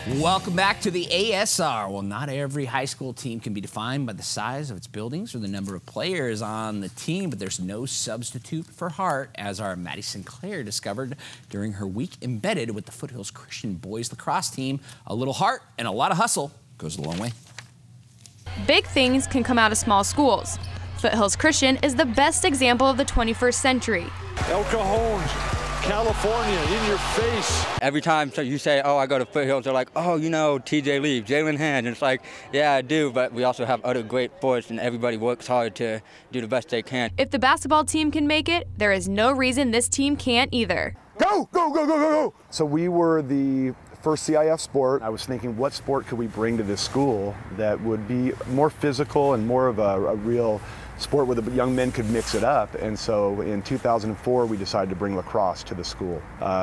Welcome back to the ASR. Well, not every high school team can be defined by the size of its buildings or the number of players on the team, but there's no substitute for heart, as our Maddie Sinclair discovered during her week embedded with the Foothills Christian boys lacrosse team. A little heart and a lot of hustle goes a long way. Big things can come out of small schools. Foothills Christian is the best example of the 21st century. El Cajon, California, in your face. Every time you say, oh, I go to Foothills, they're like, oh, you know, TJ Lee, Jalen Hand. And it's like, yeah, I do, but we also have other great sports, and everybody works hard to do the best they can. If the basketball team can make it, there is no reason this team can't either. Go, go, go, go, go, go. So we were the first CIF sport. I was thinking, what sport could we bring to this school that would be more physical and more of a real sport where the young men could mix it up? And so in 2004, we decided to bring lacrosse to the school.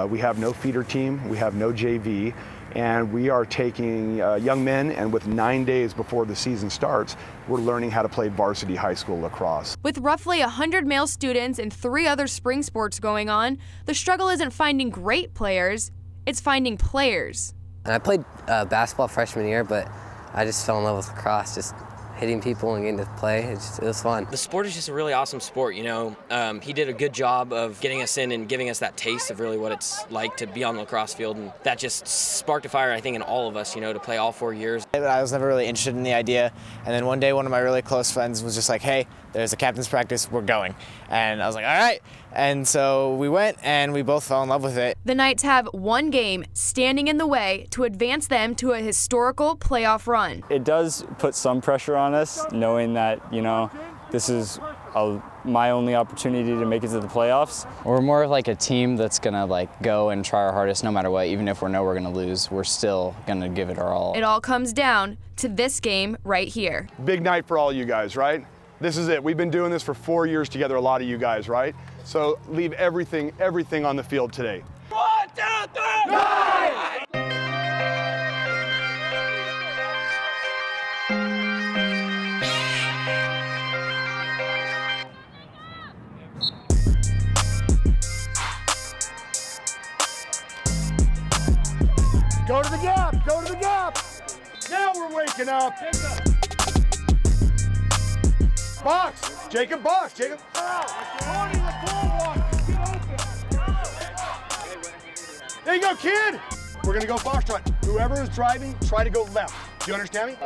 We have no feeder team, we have no JV, and we are taking young men, and with 9 days before the season starts, we're learning how to play varsity high school lacrosse. With roughly 100 male students and 3 other spring sports going on, the struggle isn't finding great players, it's finding players. And I played basketball freshman year, but I just fell in love with lacrosse, just hitting people and getting to play. It was fun. The sport is just a really awesome sport, you know. He did a good job of getting us in and giving us that taste of really what it's like to be on the lacrosse field, and that just sparked a fire, I think, in all of us, you know, to play all 4 years. I was never really interested in the idea, and then one day one of my really close friends was just like, hey, there's a captain's practice, we're going. And I was like, all right. And so we went, and we both fell in love with it. The Knights have one game standing in the way to advance them to a historical playoff run. It does put some pressure on us, knowing that, you know, this is my only opportunity to make it to the playoffs. We're more of like a team that's gonna go and try our hardest no matter what. Even if we know we're gonna lose, we're still gonna give it our all. It all comes down to this game right here. Big night for all you guys, right? This is it. We've been doing this for 4 years together, a lot of you guys, right? So leave everything on the field today. 1, 2, 3, 9! Go to the gap, go to the gap. Now we're waking up. Box, Jacob, box, Jacob. There you go, kid. We're gonna go foxtrot. Whoever is driving, try to go left. Do you understand me?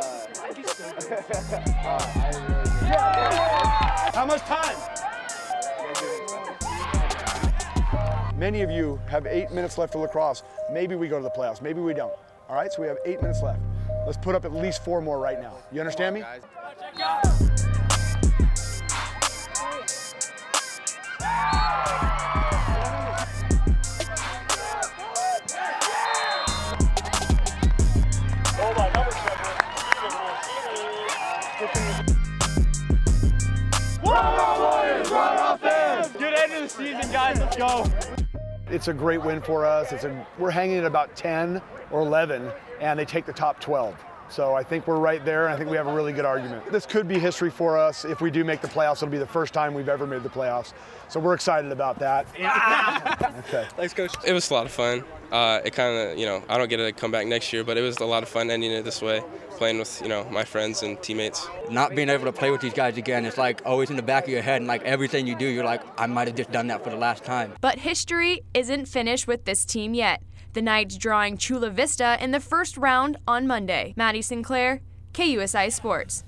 How much time? Many of you have 8 minutes left for lacrosse. Maybe we go to the playoffs, maybe we don't. All right, so we have 8 minutes left. Let's put up at least 4 more right now. You understand me? Good end of the season, guys. Let's go. It's a great win for us. We're hanging at about 10 or 11, and they take the top 12. So I think we're right there, and I think we have a really good argument. This could be history for us. If we do make the playoffs, it'll be the first time we've ever made the playoffs. So we're excited about that. Okay. Thanks, Coach. It was a lot of fun. It kind of, you know, I don't get to come back next year, but it was a lot of fun ending it this way, playing with, you know, my friends and teammates. Not being able to play with these guys again, it's like always in the back of your head, and like everything you do, you're like, I might have just done that for the last time. But history isn't finished with this team yet. The Knights drawing Chula Vista in the first round on Monday. Maddie Sinclair, KUSI Sports.